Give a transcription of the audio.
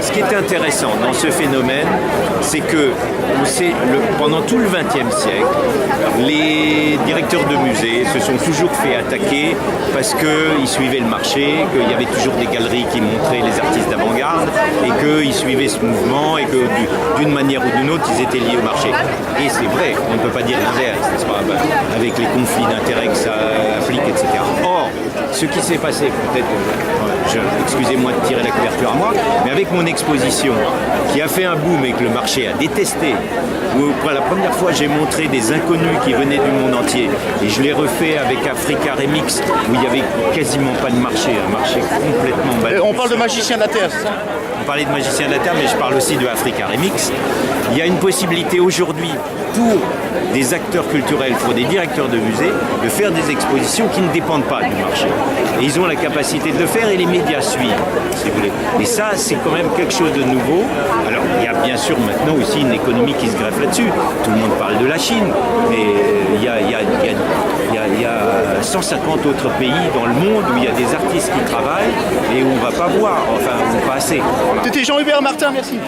Ce qui est intéressant dans ce phénomène, c'est que pendant tout le XXe siècle, les directeurs de musées se sont toujours fait attaquer parce qu'ils suivaient le marché, qu'il y avait toujours des galeries qui montraient les artistes d'avant-garde et qu'ils suivaient ce mouvement et que d'une manière ou d'une autre, ils étaient liés au marché. Et c'est vrai, on ne peut pas dire l'inverse, n'est-ce pas, avec les conflits d'intérêts que ça applique, etc. Or, ce qui s'est passé, peut-être, excusez-moi de tirer la couverture à moi, mais avec mon exposition qui a fait un boom et que le marché a détesté, où pour la première fois j'ai montré des inconnus qui venaient du monde entier et je l'ai refait avec Africa Remix où il n'y avait quasiment pas de marché, un marché complètement bâti. On parle de Magicien de la Terre, c'est ça? On parlait de Magicien de la Terre, mais je parle aussi de Africa Remix. Il y a une possibilité aujourd'hui pour des acteurs culturels, pour des directeurs de musées, de faire des expositions qui ne dépendent pas du marché. Et ils ont la capacité de le faire et les médias suivent, si vous voulez. Et ça, c'est quand même quelque chose de nouveau. Alors, il y a bien sûr maintenant aussi une économie qui se greffe là-dessus. Tout le monde parle de la Chine, mais il y a 150 autres pays dans le monde où il y a des artistes qui travaillent et où on ne va pas voir, enfin, pas assez. C'était Jean-Hubert Martin, merci.